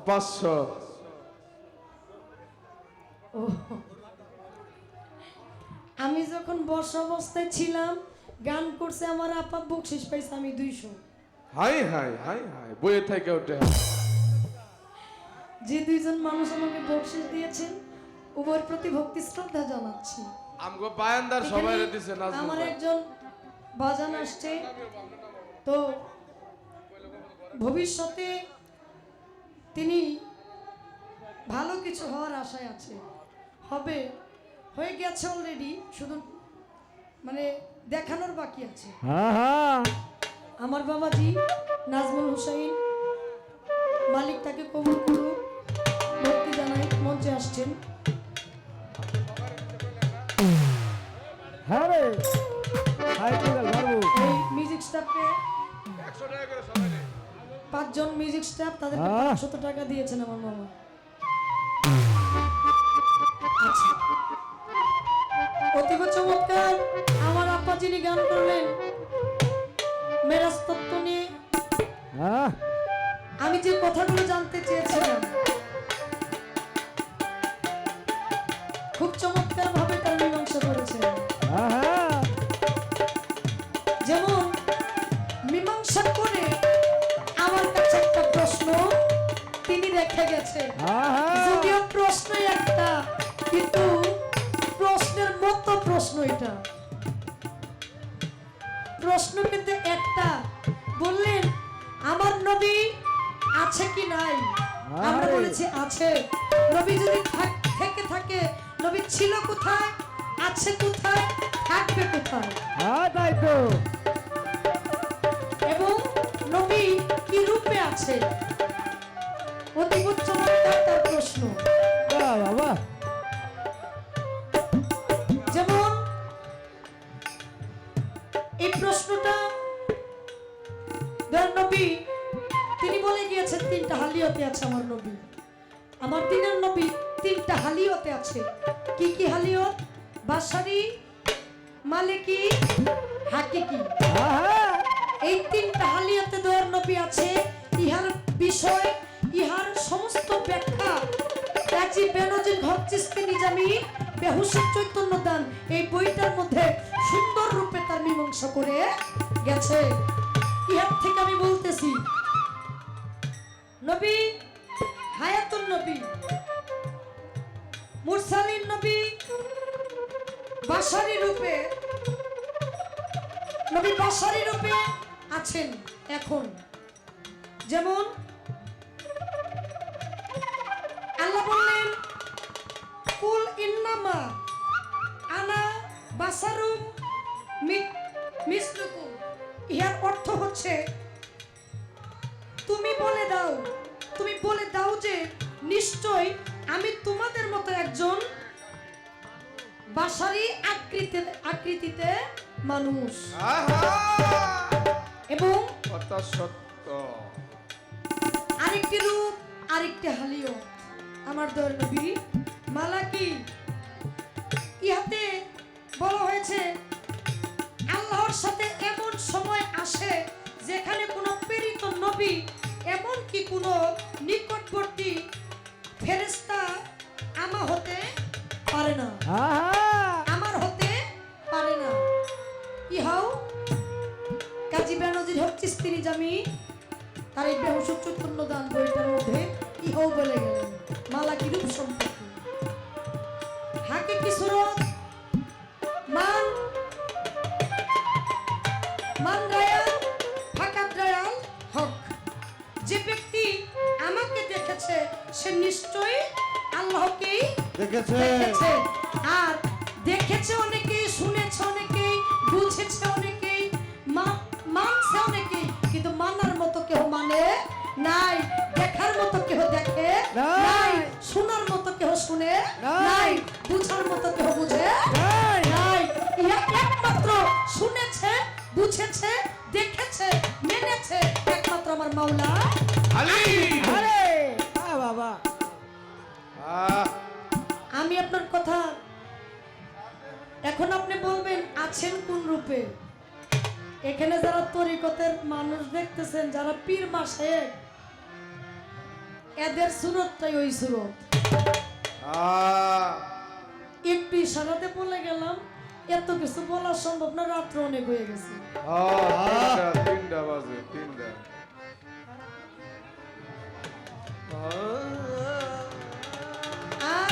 500। আমি যখন বর্ষা অবস্থায় ছিলাম গান করছে আমার আপা বকশিস পাইছে আমি 200। হাই হাই হাই হাই বইয়ে থেকে ওঠে। যে দুইজন মানুষ আমাকে বকশিস দিয়েছেন উভয়ের প্রতি ভক্তি শ্রদ্ধা জানাচ্ছি। আমগো বায়ানদার সবাই দিছে নাজমুল আমার ভাই। একজন বাজান আসছে, তো ভবিষ্যতে তিনি ভালো কিছু হওয়ার আশায় আছে, হবে, হয়ে গেছে অলরেডি, শুধু মানে দেখানোর বাকি আছে। আমার বাবাজি নাজমুল হুসাইন, মালিক তাকে কবুল করুক, ভক্তি জানাই, মঞ্চে আসছেন। এই মিউজিক স্টাফকে 100 টাকা করে সবাই নেয়। 5 জন মিউজিক স্টাফ, তাদেরকে 500 টাকা দিয়েছেন আমার মামা। আচ্ছা, অতীব চমৎকার আমার আপা যিনি গান করলেন মেরাজ তত্ত্ব নিয়ে। আমি যে কথাগুলো জানতে চেয়েছিলাম খুব চমৎকার ভাবে তার মীমাংসা করেছেন। যেমন মীমাংসা করে আমার কাছে একটা প্রশ্ন তিনি রেখে গেছে, যদিও প্রশ্নই একটা কিন্তু প্রশ্নের মতো প্রশ্ন, এটা প্রশ্ন কিন্তু একটা। বললেন আমার নবী আছে কি নাই, আমরা বলেছি আছে। নবী যদি থেকে থাকে নবী ছিল কোথায়, আছে কোথায়, থাকবে কোথায়, তাই তো। এবং নবী কি রূপে আছে, অতীব চমৎকার তার প্রশ্ন। বাবা যেমন এই প্রশ্নটা নবী তিনি বলে গিয়েছেন 3টা হালিয়তে আছে আমার নবী, আমার দিনের নবী 3টা হালিয়তে আছে। কি কি হালিয়ত? বাশারি, মালিকি, হাকিকি। এই 3টা হালিয়তে দয়ার নবী আছে। ইহার বিষয়, ইহার সমস্ত ব্যাখ্যা কাজী বেনজির হক চিশতি নিজামী বেহুশের চৈতন্য দান এই বইটার মধ্যে সুন্দর রূপে তার মীমাংসা করে গেছে। ইহার থেকে আমি বলতেছি নবী হায়াতুন নবী, মুরসালিন নবী, বাশারি রূপে, নবী বাশারি রূপে আছেন এখন। যেমন আল্লাহ বললেন কুল ইন্নামা আনা বাসারুম মিসলুকুম। ইহার অর্থ হচ্ছে তুমি বলে দাও যে নিশ্চয় আমি তোমাদের মতো একজন বাশারি আকৃতিতে মানুষ। এবং কথা সত্য। আরেকটি রূপ, আরেকটি হালিয়ত আমার দয়ার নবী মালাকি। ইহাতে বলা হয়েছে আল্লাহর সাথে এমন সময় আসে যেখানে কোনো প্রেরিত নবী এমনকি কোনো নিকটবর্তী ফেরেশতা আমা হতে পারে না, আমার হতে পারে না। ইহাও কাজী বেনজির হক চিশতি নিজামী তার এই বেহুশের চৈতন্য দান বইটার মধ্যে ইহাও বলে গেলেন মালাকি রূপ সম্পর্কে। হাকিকি সুরত মান রায়াল ফাকাত রায়াল হক। যে ব্যক্তি আমাকে দেখেছে সে নিশ্চয়ই আল্লাহকেই দেখেছে। আর দেখেছে অনেকেই, শুনেছে অনেকেই, বুঝেছে অনেকেই, মানছে অনেকেই, কিন্তু মানার মতো কেউ মানে নাই, দেখার মতো কেউ দেখে নাই, শোনার মতো কেউ শুনে নাই, বুঝার মতো কেউ বুঝে নাই। ইহা একমাত্র শুনেছে, বুঝেছে, দেখেছে, মেনেছে একমাত্র আমার মাওলা আলী। বাবা আমি আপনার কথা এখন আপনি বলবেন আছেন কোন রূপে। এখানে যারা তরিকতের মানুষ দেখতেছেন, যারা পীর মাশায়েখ, এদের সুরতটাই ওই সুরত। একটু ইশারাতে বলে গেলাম, এত কিছু বলা সম্ভব না, রাত্র অনেক হয়ে গেছে। তিনটা বাজে, তিনটা। আর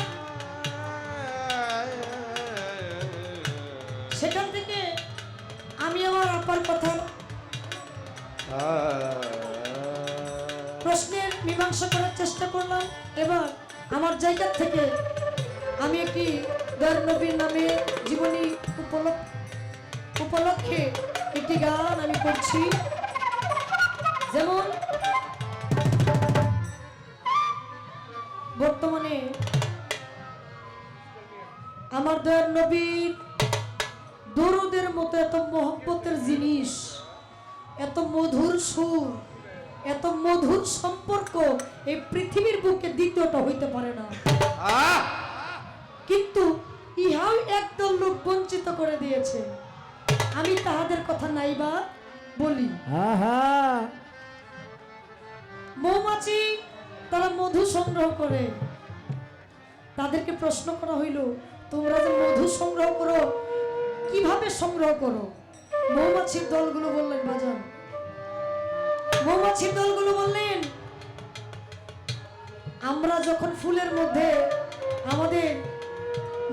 সেখান থেকে আমি আমার আপার কথা প্রশ্নের মীমাংসা করার চেষ্টা করলাম। এবার আমার জায়গা থেকে আমি একটি দয়ার নবীর নামে জীবনী উপলক্ষে একটি গান আমি করছি। যেমন বর্তমানে আমার দয়ার নবীর দরুদের মতো এত মহব্বতের জিনিস, এত মধুর সুর, এত মধুর সম্পর্ক এই পৃথিবীর বুকে দ্বিতীয়টা হইতে পারে না। কিন্তু ইহাও একদল লোক বঞ্চিত করে দিয়েছে। আমি তাহাদের কথা নাইবা বলি। মৌমাছি তারা মধু সংগ্রহ করে, তাদেরকে প্রশ্ন করা হইল, তোমরা যে মধু সংগ্রহ করো কিভাবে সংগ্রহ করো? মৌমাছির দলগুলো বললেন, বাজান, মৌমাছির দলগুলো বললেন, আমরা যখন ফুলের মধ্যে আমাদের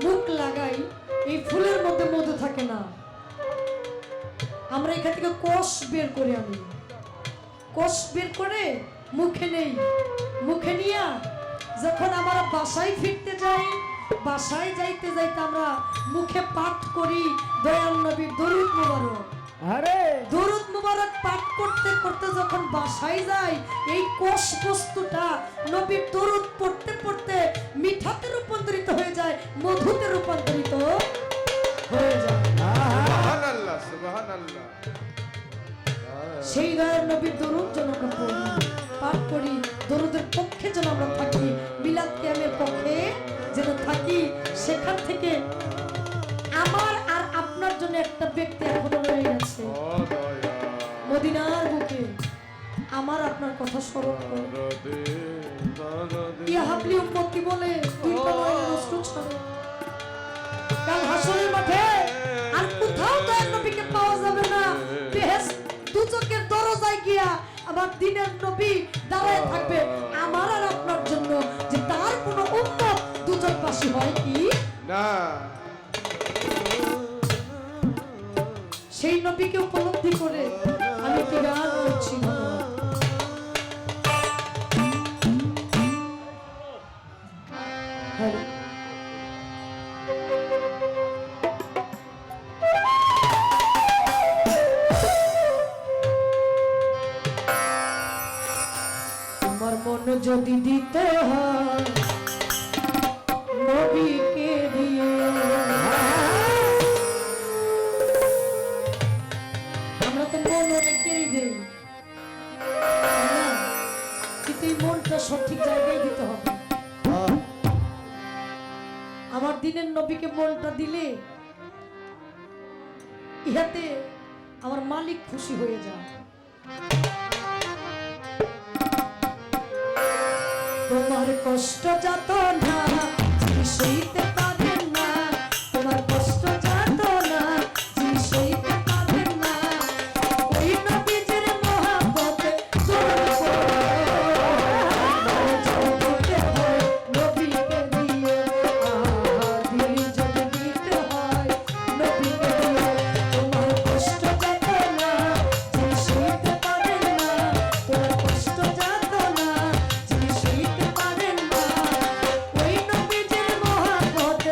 মুখ লাগাই, এই ফুলের মধ্যে মধু থাকে না, আমরা এখান থেকে কোষ বের করে আনি, কোষ বের করে মুখে নেই, মুখে নিয়ে যখন আমরা বাসায় ফিরতে যাই, বাসায় যাইতে যাইতে আমরা মুখে পাঠ করি দয়াল নবীর দরুদ মুবারক। দরুদ মুবারক পাঠ করতে করতে যখন বাসায় যাই, এই কোষ বস্তুটা নবীর দরুদ পড়তে পড়তে মিঠাতে রূপান্তরিত হয়ে যায়, মধুতে রূপান্তরিত হয়ে যায়। সুবহানাল্লাহ, সুবহানাল্লাহ। সেই দয়াল নবীর দরুদ যেন আমরা পড়ি, পাঠ করি, দরুদের পক্ষে যেন আমরা থাকি, মিলাদ কিয়ামের পক্ষে যেন থাকি। সেখান থেকে আমার আর আপনার জন্য একটা ব্যক্তি এখনো রয়ে গেছে মদিনার বুকে, আমার আপনার কথা স্মরণ করে ইয়া হাবলি উম্মতি বলে দুই পালয় নজরুল ছাড়ো। কাল হাসরের মাঠে আর কোথাও দয়াল নবীকে পাওয়া যাবে না। বেহেশত দুজকের দরজায় গিয়া আমার দিনের নবী দাঁড়ায় থাকবে আমার আর আপনার জন্য, যে তার কোনো উম্মত দুজকবাসী হয় কি না। সেই নবীকে উপলব্ধি করে আমি কি গান করছি। তোমার মন যদি দিতে হয় নবীকে দিয়ে, আমরা তো মন অনেকেই দিই, কিন্তু এই মনটা সঠিক জায়গায় দিতে হবে। আমার দিনের নবীকে মনটা দিলে ইহাতে আমার মালিক খুশি হয়ে যায়। তোমার কষ্ট যত না যিনি সইতে পারেন না, তোমার কষ্ট যত না যিনি সইতে পারেন না, ওই নবীজির মহব্বতে দিতে হয় নবীকে দিয়ে, দিল যদি দিতে হয় নবীকে দিয়ে। তোমার কষ্ট যত না যিনি সইতে পারেন না, তোমার কষ্ট যত না যিনি সইতে পারেন না, ওই নবীজির মহব্বতে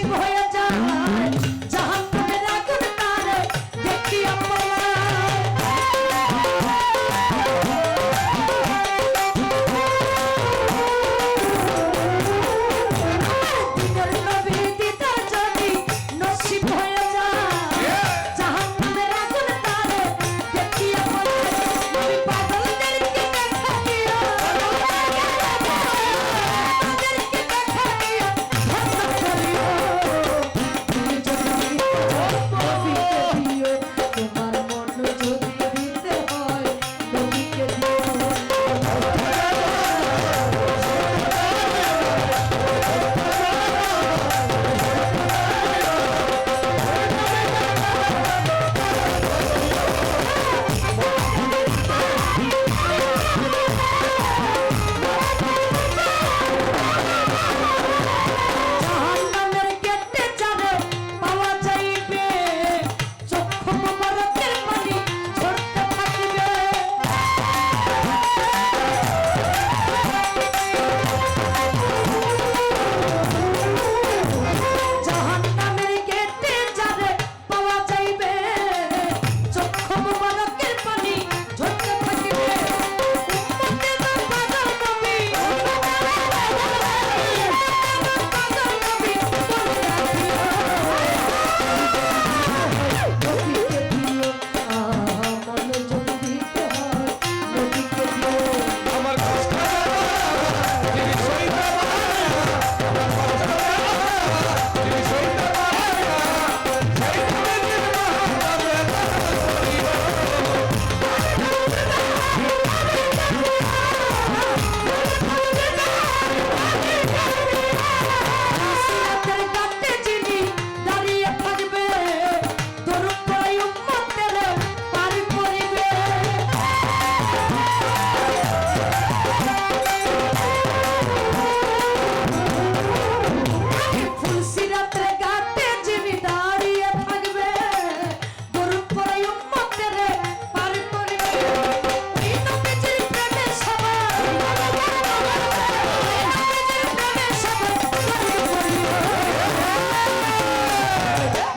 নসিব হয়ে যায় জাহান্নামের আগুন তারে দেখিয়া পলায়। দিনের নবী দিদার যদি নসিব হয়ে যায় জাহান্নামের আগুন তারে দেখিয়া পলায়। নবী পাগলদেরকে দেখা দিয়া তাদেরকে দেখা দিয়া ভাষা করিও। তুমি যদি নবীকে দিও, তোমার মন যদি দিতে হয় নবীকে দিও। জাহান্নামের গেটে যারে পাওয়া যাইবে চক্ষু মোবারকের পানি ঝরতে থাকিবে। জাহান্নামের গেটে যারে পাওয়া যাইবে চক্ষু মোবারকের পানি ঝরতে থাকিবে। উম্মতের পাগল নবী আমার কষ্ট তিনি সইতে পারে না, আমার কষ্ট তিনি সইতে পারে না, সেই নবীর মহব্বতে রাসূলের কাছে যিনি দাঁড়িয়ে থাকবে দরুদ পড়ে উম্মতের পার করিবে। ফুলসিরাতের ঘাটে যিনি দাঁড়িয়ে থাকবে দরুদ পড়ে উম্মতের পার করিবে। ওই নবীজির প্রেমে সবাই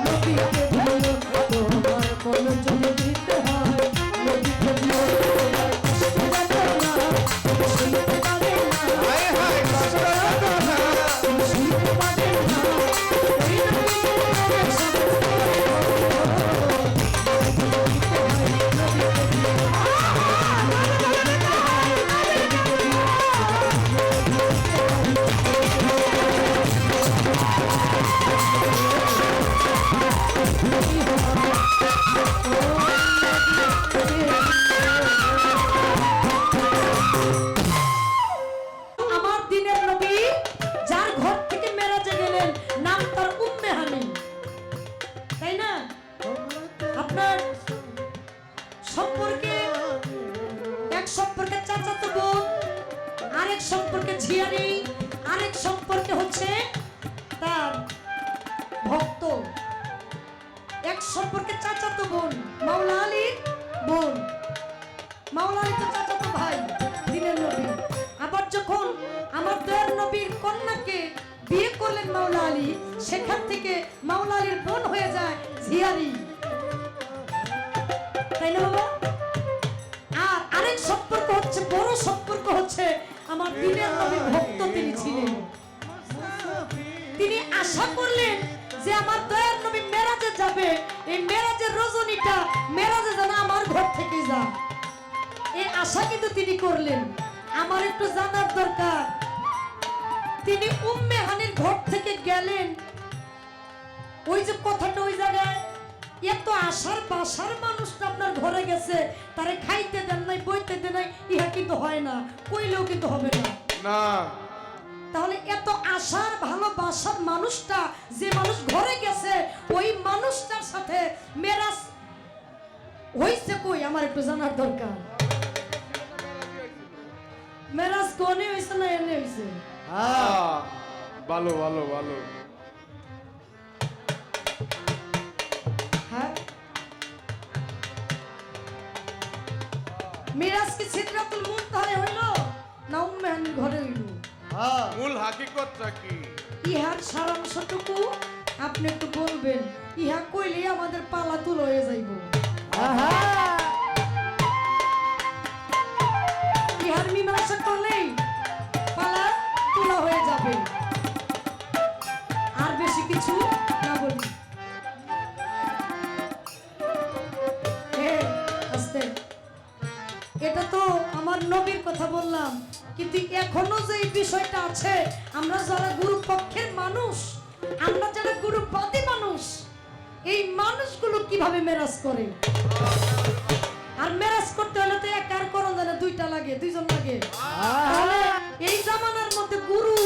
নবীকে দিও, তোমার মন যদি দিতে হয় নবীকে দিও। তোমার কষ্ট যাবে না, তুমি সইতে পারে না, হায় হায় কষ্ট না তুমি সইতে পারে না। ওই নবীজির প্রেমে আমার দিনের নবী যার ঘর থেকে মেরাজে গেলেন নাম তার উম্মে হানি, তাই না? আপনার সম্পর্কে এক সম্পর্কে চাচাতো বোন, আরেক সম্পর্কে ঝিয়ারি, আরেক সম্পর্কে হচ্ছে তার ভক্ত, এক সম্পর্কে চাচাতো বোন মাওলা আলীর বোন, মাওলা আলী তো চাচাতো ভাই দিনের নবী। আবার যখন আমার দয়ার নবীর কন্যাকে বিয়ে করলেন মাওলা আলী, সেখান থেকে মাওলা আলীর বোন হয়ে যায় ঝিয়ারি, তাই না বাবা? আর আরেক সম্পর্ক হচ্ছে বড় সম্পর্ক হচ্ছে আমার দিনের নবী ভক্ত তিনি ছিলেন। তিনি আশা করলেন যে আমার দয়ার নবী মেরাজে যাবে, এই মেরাজের রজনীটা মেরাজে যেন আমার ঘর থেকে যায়, এই আশা কিন্তু তিনি করলেন। আমার একটু জানার দরকার তিনি উম্মে হানির ঘর থেকে গেলেন, ওই যে কথাটা ওই জায়গায় এত আশার বাসার মানুষটা আপনার ঘরে গেছে, তারে খাইতে দেন নাই, বইতে দেন নাই, ইহা কিন্তু হয় না, কইলেও কিন্তু হবে না। না তাহলে এত আশার ভালোবাসার মানুষটা যে মানুষ ঘরে গেছে ওই মানুষটার সাথে মেরাজ হইছে কই আমার একটু জানার দরকার। মেরাজ কোনে হইছে না এনে হইছে? ভালো ভালো ভালো হ্যাঁ, মিরাজ কি সিদরাতুল মুনতাহায় হইল না উম্মে হানির ঘরে হইল? মূল হাকিকতটা কি? ইহার সারাংশটুকু আপনি একটু বলবেন ইহা কইলে আমাদের পালা তুল হয়ে যাইব। আহা ইহার মীমাংসা করলেই পালা তুলা হয়ে যাবে। আর বেশি কিছু না বলি। আস্তে, এটা তো আমার নবীর কথা বললাম, কিন্তু এখনো যে এই বিষয়টা আছে, আমরা যারা গুরু পক্ষের মানুষ, আমরা যারা গুরুবাদী মানুষ, এই মানুষগুলো কিভাবে মেরাজ করে। আর মেরাজ করতে হলে তো এক আর করণ জানে দুইটা লাগে, দুইজন লাগে। তাহলে এই জামানার মধ্যে গুরু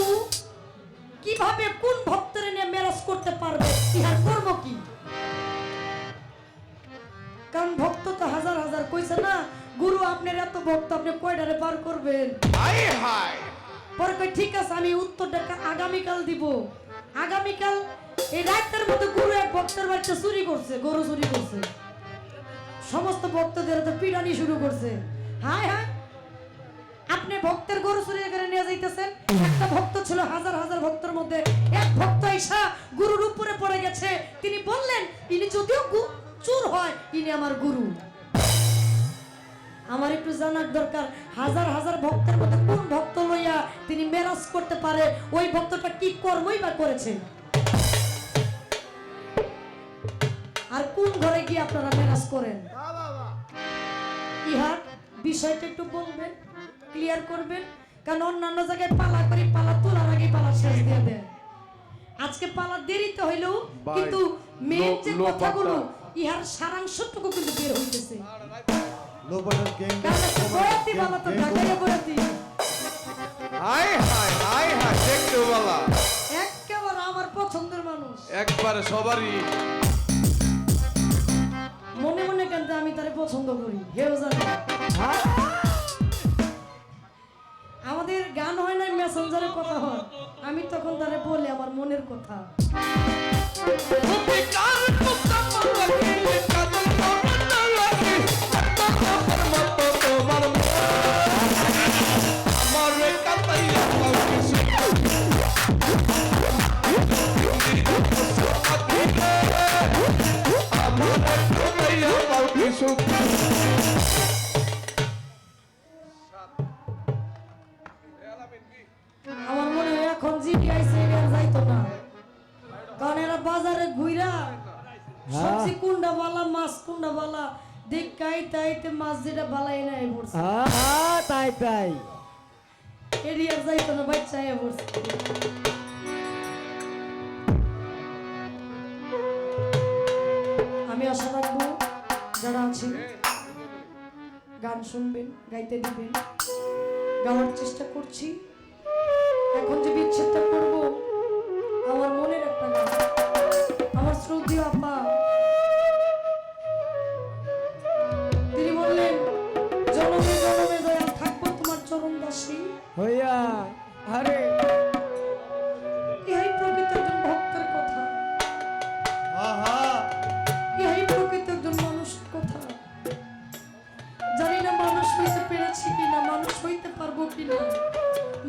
কিভাবে কোন ভক্তের নিয়ে মেরাজ করতে পারবে, ইহার কর্ম কি? কারণ ভক্ত তো হাজার হাজার, কইছে না গুরু আপনার এত ভক্ত, আপনি কয়টারে পার করবেন? হাই হাই পরে কই ঠিক আছে, আমি উত্তরটা আগামীকাল দিব। আগামীকাল এই রাতের মধ্যে গুরু এক ভক্তের বাড়িতে চুরি করছে, গরু চুরি করছে, সমস্ত ভক্তদের তো পিটানি শুরু করছে। হায় হায়, আপনি ভক্তের গরু চুরি করে নিয়ে যাইতেছেন। একটা ভক্ত ছিল হাজার হাজার ভক্তের মধ্যে, এক ভক্ত আইসা গুরুর উপরে পড়ে গেছে। তিনি বললেন ইনি যদিও চোর হয়, ইনি আমার গুরু। আমার একটু জানার দরকার, হাজার হাজার ভক্তের মধ্যে কোন ভক্ত লইয়া তিনি মেরাজ করতে পারে, ওই ভক্তটা কি কর্মই বা করেছে, আর কোন ঘরে গিয়ে আপনারা মেরাজ করেন। ইহার বিষয়টা একটু বলবেন, ক্লিয়ার করবেন। কারণ অন্যান্য জায়গায় পালা করি, পালা তোলার আগে পালা শেষ দিয়ে দেয়। আজকে পালা দেরিতে হইলেও কিন্তু মেন যে কথাগুলো, ইহার সারাংশটুকু কিন্তু বের হইতেছে। হাই হাই হাই হাই, দেখতে বলা একেবারে আমার পছন্দের মানুষ। একবারে সবারই মনে মনে কিন্তু আমি তারে পছন্দ করি, হেও জানে। আমাদের গান হয় না, মেসেঞ্জারে কথা হয়, আমি তখন তারে বলি আমার মনের কথা। আমার মনে হয় এখন জিডি আইছে এরা যাইতো না, কারণ এরা বাজারে ঘুইরা সবজি কুন্ডা বালা, মাছ কুন্ডা বালা দেখাই, তাইতে মাছ যেটা বালাই নাই পড়ছে। তাই তাই এরিয়া যাইতো না, বাচ্চা আয়া পড়ছে। আমি আশা রাখবো যারা আছেন গান শুনবেন, গাইতে দিবেন। গাওয়ার চেষ্টা করছি। এখন যে বিচ্ছেদটা করব, আমার মনের একটা গান, আমার শ্রদ্ধেয় আপা তিনি বললেন জনমে জনমে দয়াল থাকবো তোমার চরণ দাসী হইয়া। আরে এই প্রকৃত একজন ভক্তের কথা, এই প্রকৃত একজন মানুষের কথা। জানি না মানুষ হইতে পেরেছি কিনা, মানুষ হইতে পারবো কিনা,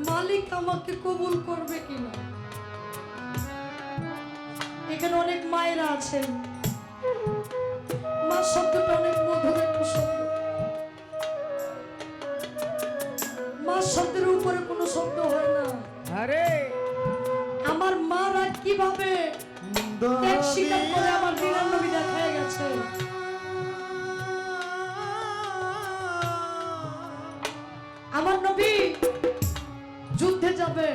মালিক আমাকে কবুল করবে কিনা। এখানে অনেক মায়েরা আছেন, মা শব্দটা অনেক মধুর একটা শব্দ। মা শব্দের উপরে কোনো শব্দ হয় না। আরে আমার মারা কিভাবে ত্যাগ স্বীকার করে আমার দিনার নবী দেখায় গেছে। আমার নবী যুদ্ধে যাবে,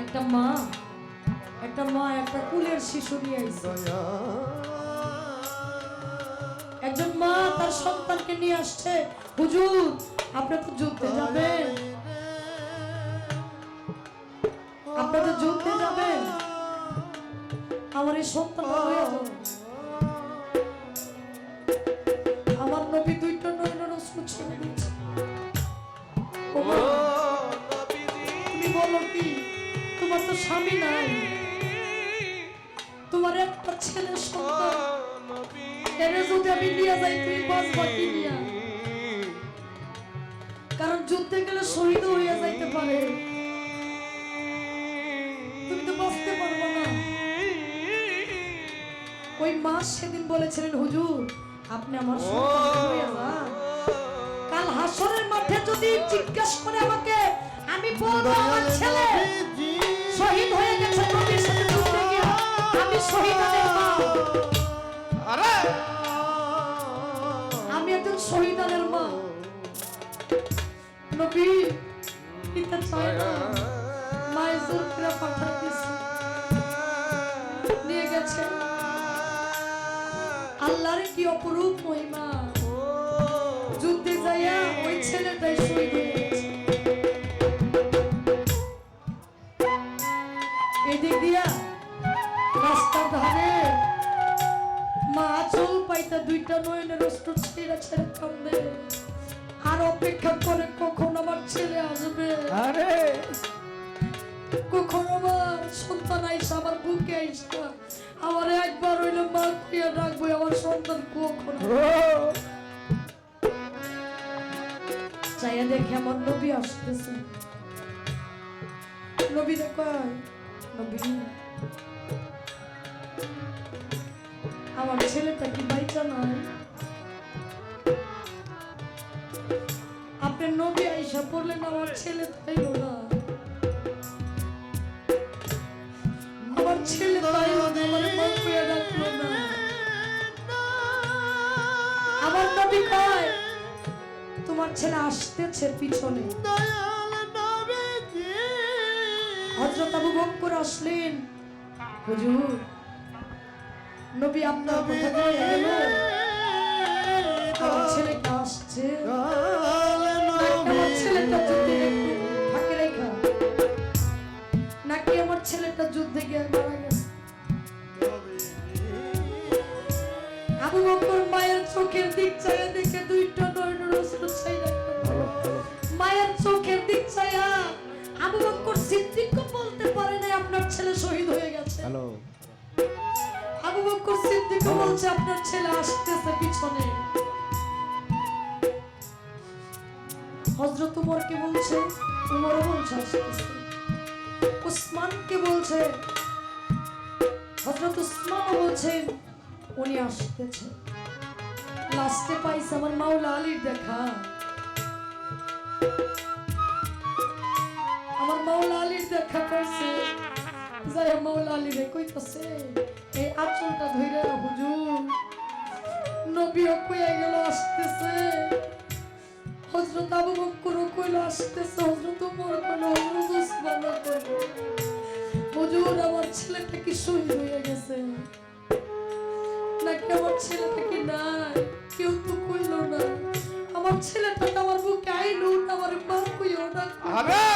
একটা মা একটা কুলের শিশু নিয়ে আইছে। একজন মা তার সন্তানকে নিয়ে আসছে, হুজুর আপনি তো যুদ্ধে যাবেন, আপনি তো যুদ্ধে যাবেন, আমার এই সন্তানটা হয়ে যাবে। আমার নবী দুইটা নয়নের অশ্রু ছেড়ে দিয়েছে। তুমি বলো কি, তোমার তো স্বামী নাই, তোমার একটা ছেলে সন্তান, এর যদি আমি নিয়ে যাই তুই বাঁচবা কি নিয়া? কারণ যুদ্ধে গেলে শহীদ হইয়া যাইতে পারে। মা সেদিন বলেছিলেন হুজুর আপনি আমার সন্তান হয়ে যান। কাল হাসরের মাঠে যদি জিজ্ঞাসা করে আমাকে আমি বলবো আমার ছেলে শহীদ হয়ে গেছে নবীর সাথে যুদ্ধে গিয়ে আমি শহীদানের মা। আরে আমি একজন শহীদানের মা। নবী পিতা চায় না মায়ের জোর করে পাঠান দিয়েছে নিয়ে গেছে। আল্লাহর কি অপরূপ মহিমা, যুদ্ধে যাইয়া ওই ছেলেটাই শহীদ হয়ে গেছে। এদিক দিয়া রাস্তার ধারে মা আঁচল পাইতা দুইটা নয়নের অস্ত্র ছেড়ে ছেড়ে কান্দে আর অপেক্ষা করে কখন আমার ছেলে আসবে, আরে কখন আমার সন্তান আইসা আমার বুকে আইসা আমার একবার হইলে মা কইয়া ডাকবো আমার সন্তান কখন ও চাইয়া দেখে আমার নবী আসতেছে। নবী কয় নবী আমার ছেলেটা কি বাইচা নয়? আপনার নবী আইসা পড়লেন আমার ছেলে তাইল না, আমার ছেলে তাইল না, আমার মা কইয়া ডাকলো না। আমার নবী কয় তোমার ছেলে আসতেছে পিছনে। হযরত আবু বকর আসলেন, হুজুর নবী আপনার কথা কয়ে গেল আমার ছেলেটা আসছে, আমার ছেলেটা যুদ্ধে একটু ফাঁকে রেখা নাকি আমার ছেলেটা যুদ্ধে গিয়ে মারা গেছে। আবু বকর মায়ের চোখের দিক চাইয়া দেখে দুইটা নয়নের অস্ত্র ছাইরা মায়ের চোখের দিক চাইয়া আবু বকর সিদ্দিকও বলতে পারে না আপনার ছেলে শহীদ হয়ে গেছে। হ্যালো আবু বকর সিদ্দিকও বলছে আপনার ছেলে আসতেছে পিছনে। হযরত উমরকে বলছে, উমরও বলছে আসতেছে। উসমানকে বলছে, হযরত উসমানও বলছেন উনি আসতেছে। লাস্টে পাইছে আমার মাওলা আলীর দেখা। আমার মাওলা আলীর দেখা পাইছে, যাই মাওলা আলী রে কইতাছে এই আঁচলটা ধইরা হুজুর নবীও কইয়া গেল আসতেছে, হযরত আবু বকর কইলো আসতেছে, হযরত ওমর কইলো, হযরত উসমান কইলো হুজুর আমার ছেলেটা কি শহীদ হয়ে গেছে নাকি আমার ছেলেটা কি নাই? কেউ তো কইলো না। আমার ছেলেটা তো আমার বুকে আইলো না, আমার মা কইও না। আরে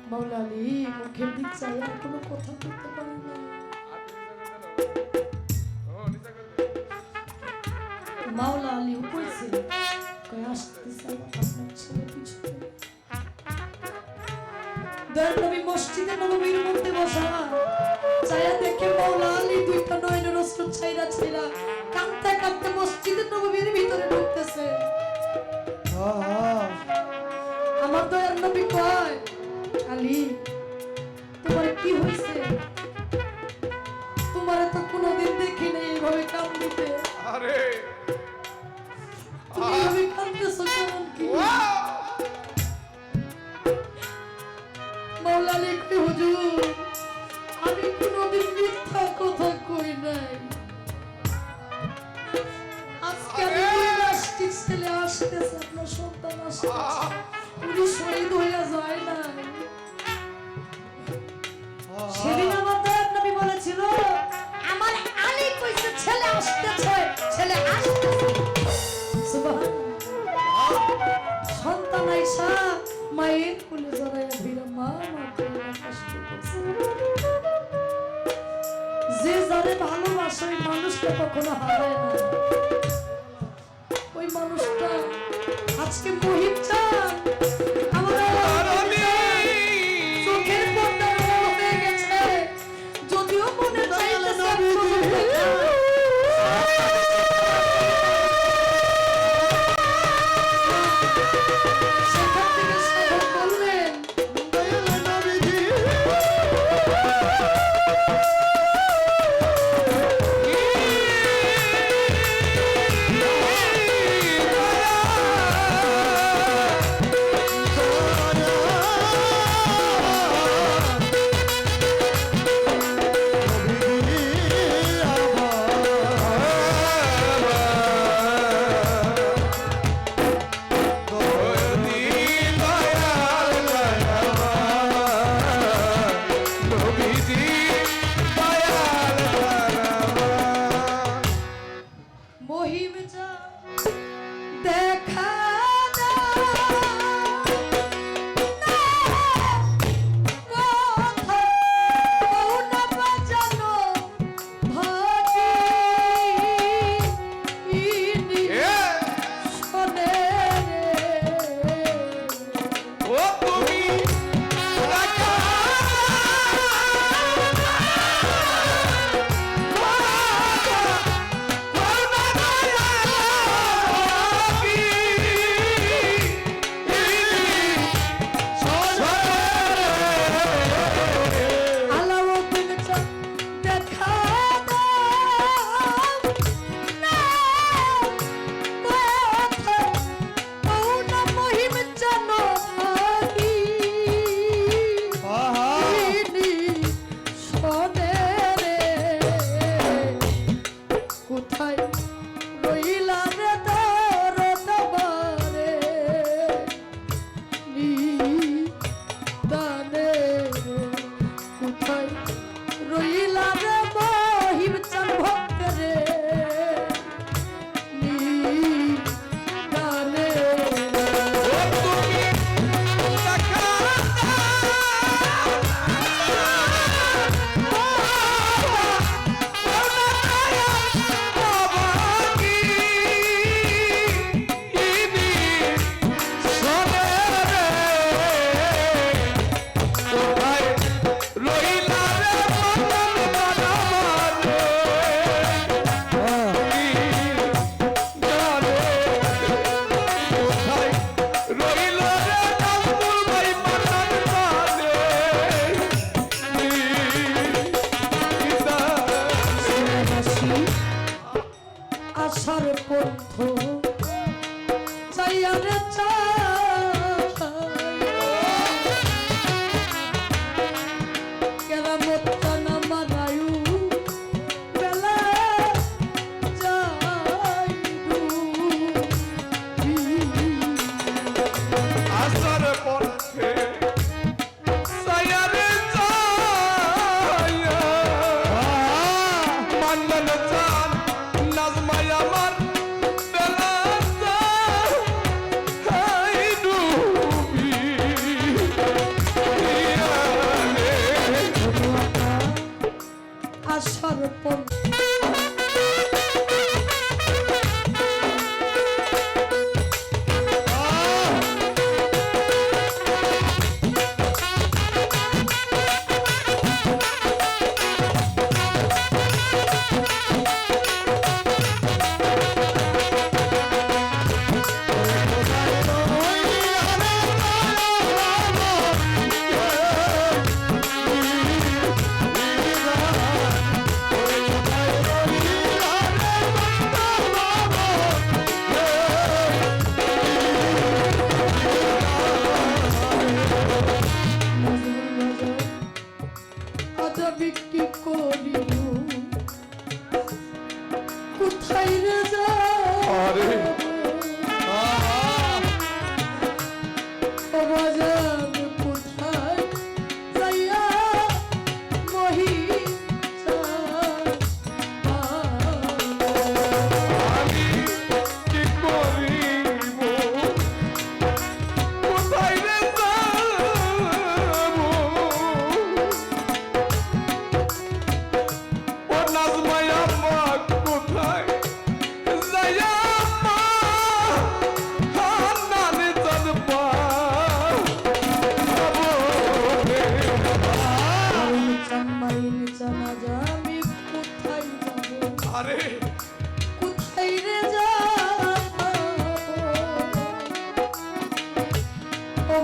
মাওলা আলী মুখের দিক চাইয়া কোনো কথা বলতে পারে না। মাওলা আলী কইছে কই আসতেছে আপনার ছেলে পিছনে। দয়ার নবী মসজিদে নববীর মধ্যে বসা চাইয়া দেখে মাওলা আলী দুইটা নয়নের অস্ত্র ছাইরা ছাইরা কাঁদতে কাঁদতে মসজিদে নববীর ভিতরে ঢুকতেছে। আমার দয়ার নবী কয় আলী তোমার কি হয়েছে? তোমার তো কোনোদিন দেখি নাই এইভাবে কাঁদতে। আরে তুমি এইভাবে কাঁদতেছো কেমন কি? মাওলা আলী কয় হুজুর আমি কোনোদিন মিথ্যা কথা কই নাই। আজকে আমি কইরা আসছি ছেলে আসতেছে, আপনার সন্তান আসতেছে, উনি শহীদ হইয়া যায় না। সেদিন আমার দয়ার নবী বলেছিল আমার আলী কইছে ছেলে আসতেছে, ছেলে আসতেছে। সুবহানাল্লাহ। সন্তান আইসা মায়ের কোলে জড়াইয়া ভিড়া মা মা কইরা কষ্ট করছে। যে যারে ভালোবাসে ওই মানুষটা কখনো হারায় না। ওই মানুষটা আজকে মহিত চান আমার চোখের পর্দা নরম হয়ে গেছে, যদিও মনে চাইতেছে সেখান থেকে সাধক বললেন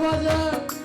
বাজান